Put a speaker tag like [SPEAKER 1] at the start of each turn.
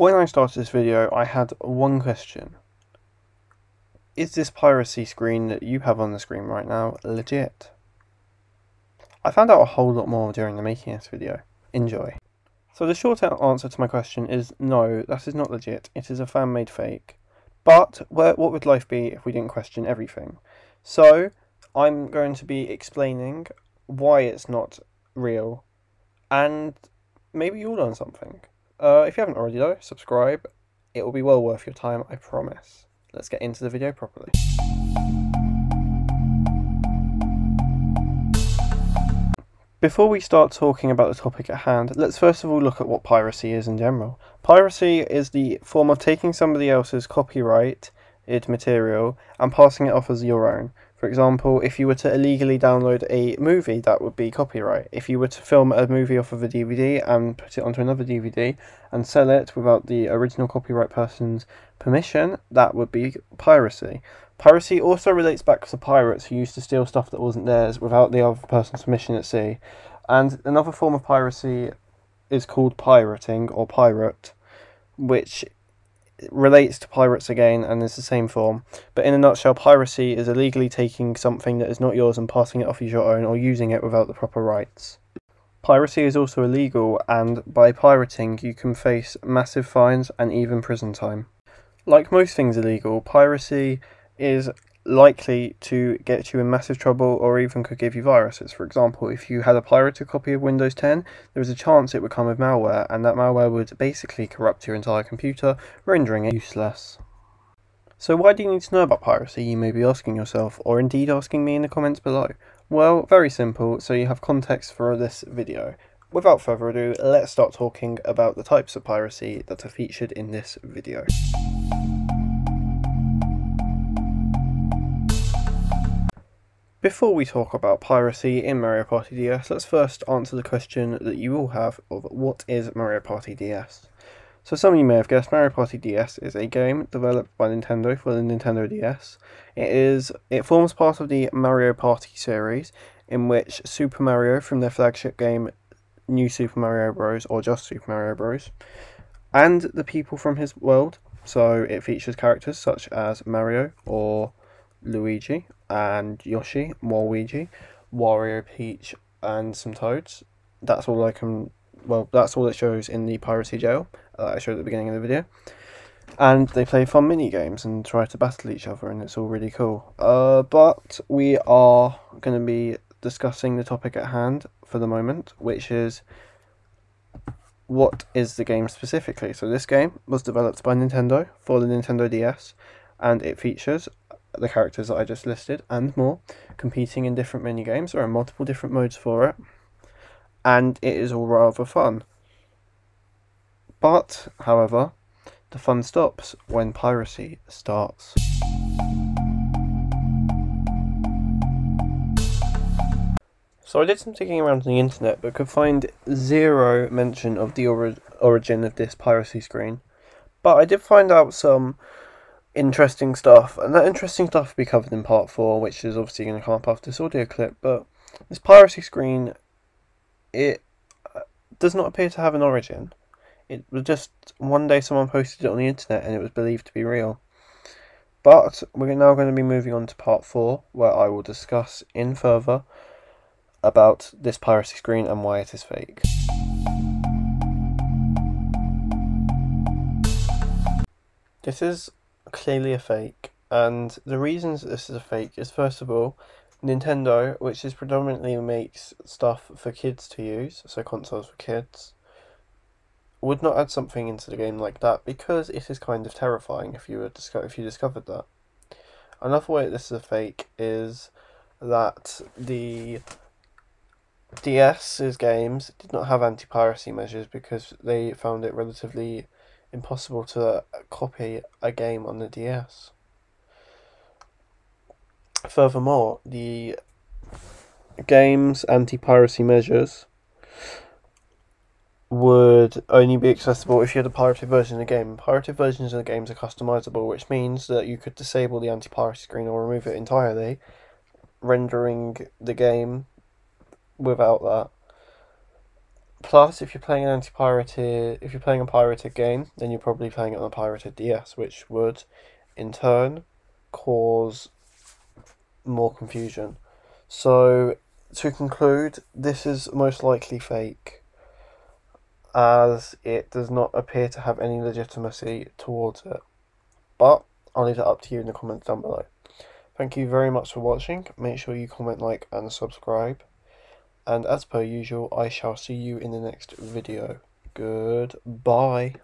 [SPEAKER 1] When I started this video, I had one question. Is this piracy screen that you have on the screen right now legit? I found out a whole lot more during the making of this video. Enjoy. So the short answer to my question is no, that is not legit. It is a fan-made fake. But what would life be if we didn't question everything? So I'm going to be explaining why it's not real, and maybe you'll learn something. If you haven't already though, subscribe. It will be well worth your time, I promise. Let's get into the video properly. Before we start talking about the topic at hand, let's first of all look at what piracy is in general. Piracy is the form of taking somebody else's copyrighted material and passing it off as your own. For example, if you were to illegally download a movie, that would be copyright. If you were to film a movie off of a DVD and put it onto another DVD and sell it without the original copyright person's permission, that would be piracy. Piracy also relates back to pirates who used to steal stuff that wasn't theirs without the other person's permission at sea. And another form of piracy is called pirating or pirate, which relates to pirates again and is the same form. But in a nutshell, piracy is illegally taking something that is not yours and passing it off as your own or using it without the proper rights. Piracy is also illegal, and by pirating you can face massive fines and even prison time. Like most things illegal, piracy is likely to get you in massive trouble or even could give you viruses. For example, if you had a pirated copy of Windows 10, there is a chance it would come with malware, and that malware would basically corrupt your entire computer, rendering it useless. So why do you need to know about piracy, you may be asking yourself, or indeed asking me in the comments below? Well, very simple, so you have context for this video. Without further ado, let's start talking about the types of piracy that are featured in this video. Before we talk about piracy in Mario Party DS, let's first answer the question that you all have of what is Mario Party DS. So some of you may have guessed, Mario Party DS is a game developed by Nintendo for the Nintendo DS. It forms part of the Mario Party series, in which Super Mario from their flagship game New Super Mario Bros. Or just Super Mario Bros. And the people from his world, so it features characters such as Mario or Luigi and Yoshi, Waluigi, Wario, Peach, and some Toads. That's all that's all it shows in the piracy jail that I showed at the beginning of the video. And they play fun mini games and try to battle each other, and it's all really cool. But we are going to be discussing the topic at hand for the moment, which is what is the game specifically. So this game was developed by Nintendo for the Nintendo DS, and it features the characters that I just listed and more, competing in different mini games. There are multiple different modes for it, and it is all rather fun. But, however, the fun stops when piracy starts. So I did some digging around on the internet, but could find zero mention of the origin of this piracy screen. But I did find out some interesting stuff, and that interesting stuff will be covered in part 4, which is obviously going to come up after this audio clip. But this piracy screen, it does not appear to have an origin. It was just one day someone posted it on the internet and it was believed to be real. But we're now going to be moving on to part 4, where I will discuss in further about this piracy screen and why it is fake. This is clearly a fake, and the reasons this is a fake is, first of all, Nintendo, which is predominantly makes stuff for kids to use, so consoles for kids, would not add something into the game like that because it is kind of terrifying if you discovered that. Another way this is a fake is that the DS's games did not have anti-piracy measures because they found it relatively impossible to copy a game on the DS. Furthermore, the game's anti-piracy measures would only be accessible if you had a pirated version of the game. Pirated versions of the games are customizable, which means that you could disable the anti-piracy screen or remove it entirely, rendering the game without that. Plus, if you're playing an if you're playing a pirated game, then you're probably playing it on a pirated DS, which would, in turn, cause more confusion. So, to conclude, this is most likely fake, as it does not appear to have any legitimacy towards it. But I'll leave that up to you in the comments down below. Thank you very much for watching. Make sure you comment, like, and subscribe. And as per usual, I shall see you in the next video. Goodbye.